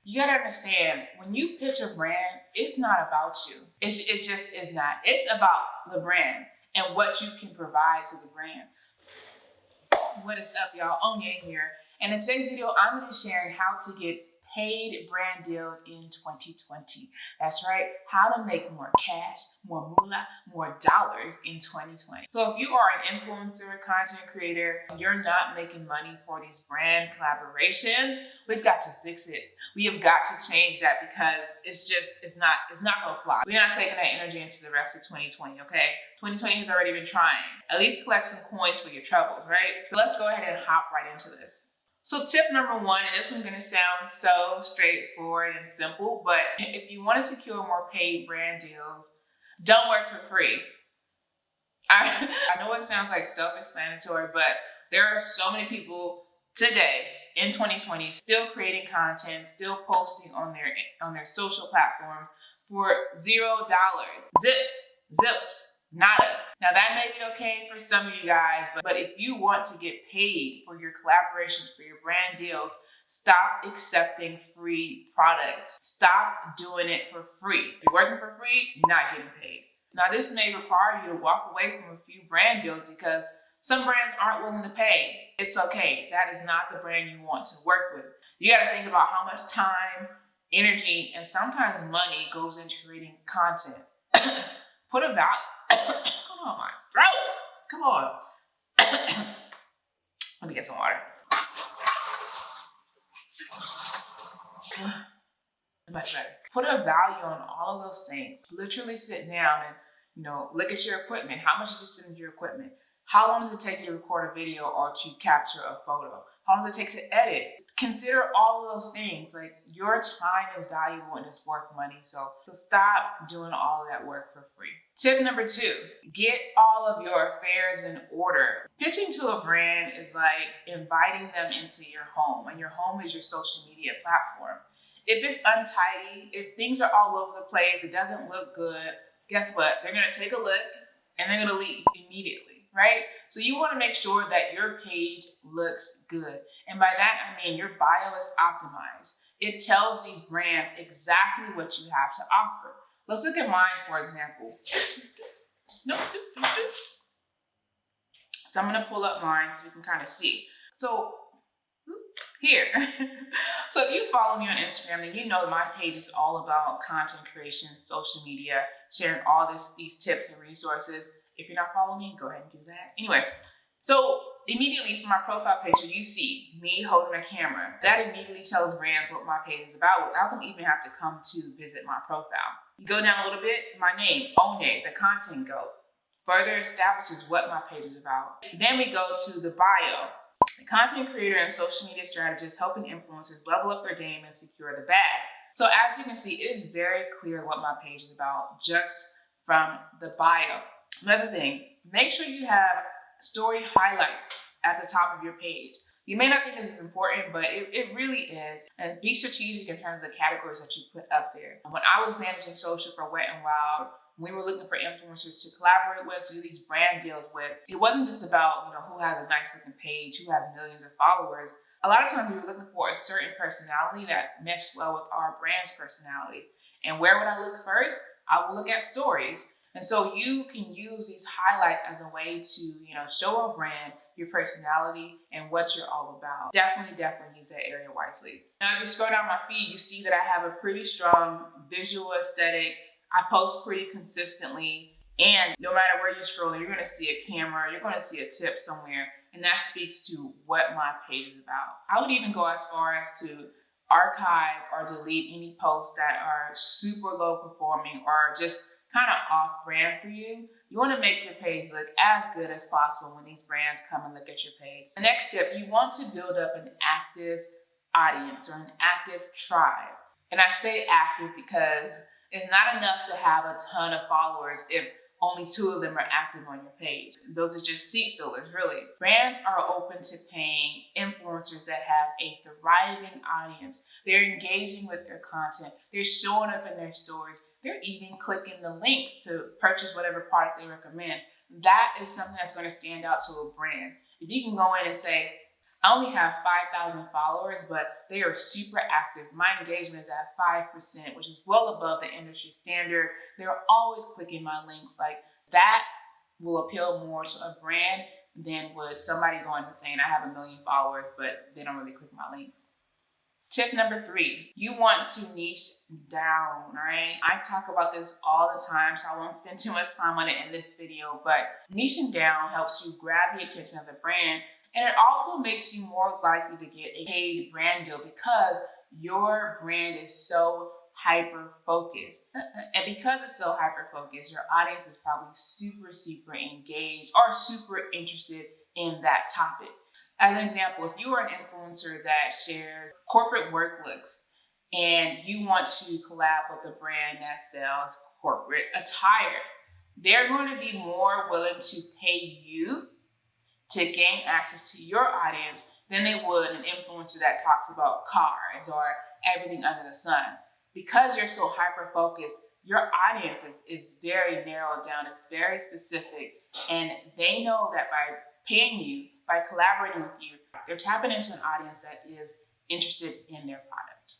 You gotta understand, when you pitch a brand, it's not about you. It just is not. It's about the brand and what you can provide to the brand. What is up, y'all? Onye here. And in today's video, I'm going to be sharing how to get paid brand deals in 2020. That's right, how to make more cash, more moolah, more dollars in 2020. So if you are an influencer, content creator, you're not making money for these brand collaborations, we've got to fix it. We have got to change that because it's not gonna fly. We're not taking that energy into the rest of 2020, okay? 2020 has already been trying. At least collect some coins for your troubles, right? So let's go ahead and hop right into this. So tip number one, and this one's gonna sound so straightforward and simple, but if you wanna secure more paid brand deals, don't work for free. I know it sounds like self-explanatory, but there are so many people today in 2020 still creating content, still posting on their social platform for $0. Zilch, nada. Now that may be okay for some of you guys, but if you want to get paid for your collaborations, for your brand deals, stop accepting free product. Stop doing it for free. If you're working for free, you're not getting paid. Now this may require you to walk away from a few brand deals because some brands aren't willing to pay. It's okay. That is not the brand you want to work with. You got to think about how much time, energy, and sometimes money goes into creating content. Put a value. What's going on with my throat? Come on. Let me get some water. Much better. Put a value on all of those things. Literally sit down and look at your equipment. How much did you spend on your equipment? How long does it take you to record a video or to capture a photo? How long does it take to edit? Consider all of those things. Like, your time is valuable and it's worth money. So stop doing all of that work for free. Tip number two, get all of your affairs in order. Pitching to a brand is like inviting them into your home, and your home is your social media platform. If it's untidy, if things are all over the place, it doesn't look good, guess what? They're gonna take a look and they're gonna leave immediately, right? So you wanna make sure that your page looks good. And by that, I mean your bio is optimized. It tells these brands exactly what you have to offer. Let's look at mine, for example. So I'm gonna pull up mine so we can kind of see. So here. So if you follow me on Instagram, then you know my page is all about content creation, social media, sharing all these tips and resources. If you're not following me, go ahead and do that. Anyway, so immediately from my profile picture, you see me holding a camera. That immediately tells brands what my page is about without them even have to come to visit my profile. You go down a little bit, my name, Onye, the content goat, further establishes what my page is about. Then we go to the bio. The content creator and social media strategist helping influencers level up their game and secure the bag. So as you can see, it is very clear what my page is about just from the bio. Another thing, make sure you have story highlights at the top of your page. You may not think this is important, but it really is. And be strategic in terms of the categories that you put up there. When I was managing social for Wet n Wild, we were looking for influencers to collaborate with, to do these brand deals with. It wasn't just about who has a nice looking page, who has millions of followers. A lot of times we were looking for a certain personality that meshed well with our brand's personality. And where would I look first? I would look at stories. And so you can use these highlights as a way to, show a brand your personality and what you're all about. Definitely use that area wisely. Now, if you scroll down my feed, you see that I have a pretty strong visual aesthetic. I post pretty consistently, and no matter where you scroll, you're gonna see a camera, you're gonna see a tip somewhere, and that speaks to what my page is about. I would even go as far as to archive or delete any posts that are super low performing or just kind of off brand for you. You want to make your page look as good as possible when these brands come and look at your page. The next tip, you want to build up an active audience or an active tribe. And I say active because it's not enough to have a ton of followers if only 2 of them are active on your page. Those are just seat fillers, really. Brands are open to paying influencers that have a thriving audience. They're engaging with their content. They're showing up in their stories. They're even clicking the links to purchase whatever product they recommend. That is something that's going to stand out to a brand. If you can go in and say, I only have 5,000 followers, but they are super active. My engagement is at 5%, which is well above the industry standard. They're always clicking my links. Like, that will appeal more to a brand than would somebody going and saying, I have 1 million followers, but they don't really click my links. Tip number 3, you want to niche down, right? I talk about this all the time, so I won't spend too much time on it in this video, but niching down helps you grab the attention of the brand, and it also makes you more likely to get a paid brand deal because your brand is so hyper-focused. And because it's so hyper-focused, your audience is probably super engaged or super interested in that topic. As an example, if you are an influencer that shares corporate work looks and you want to collab with a brand that sells corporate attire, they're going to be more willing to pay you to gain access to your audience than they would an influencer that talks about cars or everything under the sun. Because you're so hyper-focused, your audience is very narrowed down, it's very specific, and they know that by paying you, by collaborating with you, they're tapping into an audience that is interested in their product.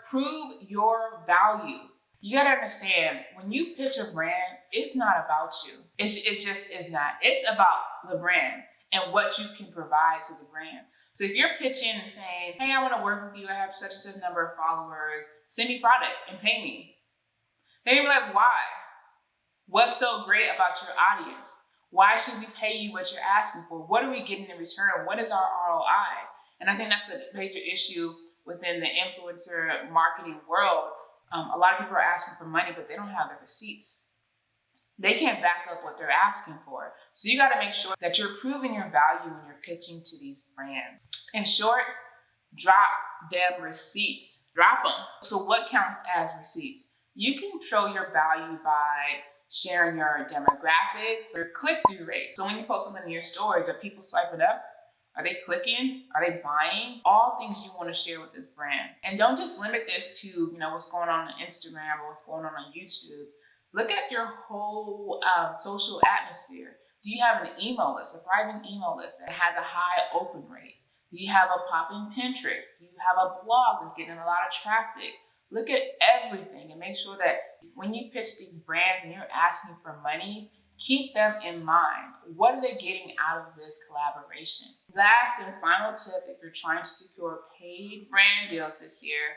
Prove your value. You gotta understand, when you pitch a brand, it's not about you. It just is not. It's about the brand and what you can provide to the brand. So if you're pitching and saying, hey, I wanna work with you, I have such and such number of followers, send me product and pay me. They're gonna be like, why? What's so great about your audience? Why should we pay you what you're asking for? What are we getting in return? What is our ROI? And I think that's a major issue within the influencer marketing world. A lot of people are asking for money, but they don't have the receipts. They can't back up what they're asking for. So you gotta make sure that you're proving your value when you're pitching to these brands. In short, drop them receipts. Drop them. So what counts as receipts? You can show your value by sharing your demographics, your click-through rate. So when you post something in your stories, are people swiping up? Are they clicking? Are they buying? All things you want to share with this brand. And don't just limit this to what's going on Instagram or what's going on YouTube. Look at your whole social atmosphere. Do you have an email list, a thriving email list that has a high open rate? Do you have a popping Pinterest? Do you have a blog that's getting a lot of traffic? Look at everything and make sure that when you pitch these brands and you're asking for money, keep them in mind. What are they getting out of this collaboration? Last and final tip, if you're trying to secure paid brand deals this year,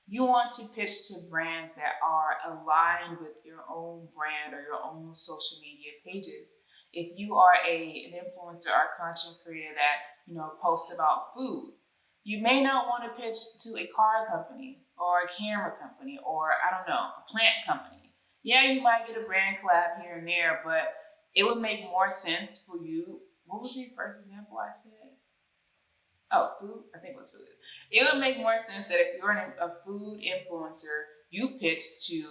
you want to pitch to brands that are aligned with your own brand or your own social media pages. If you are an influencer or content creator that posts about food, you may not want to pitch to a car company or a camera company or, I don't know, a plant company. Yeah, you might get a brand collab here and there, but it would make more sense for you. What was the first example I said? Oh, food? I think it was food. It would make more sense that if you're a food influencer, you pitch to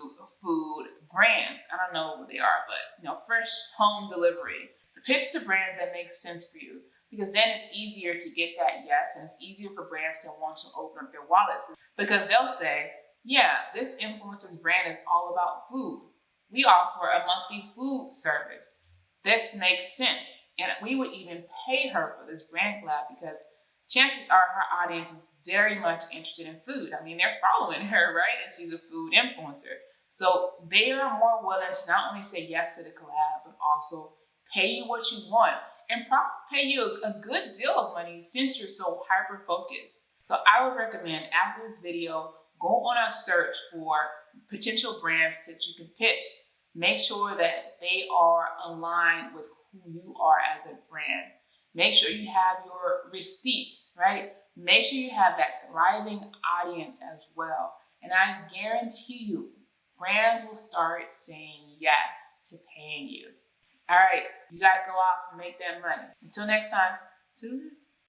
food brands. I don't know what they are, but fresh home delivery. Pitch to brands that make sense for you, because then it's easier to get that yes, and it's easier for brands to want to open up their wallet, because they'll say, yeah, this influencer's brand is all about food. We offer a monthly food service. This makes sense. And we would even pay her for this brand collab because chances are her audience is very much interested in food. I mean, they're following her, right? And she's a food influencer. So they are more willing to not only say yes to the collab, but also pay you what you want and probably pay you a good deal of money since you're so hyper-focused. So I would recommend after this video, go on a search for potential brands that you can pitch. Make sure that they are aligned with who you are as a brand. Make sure you have your receipts, right? Make sure you have that thriving audience as well. And I guarantee you, brands will start saying yes to paying you. All right, you guys go off and make that money. Until next time, toodaloo.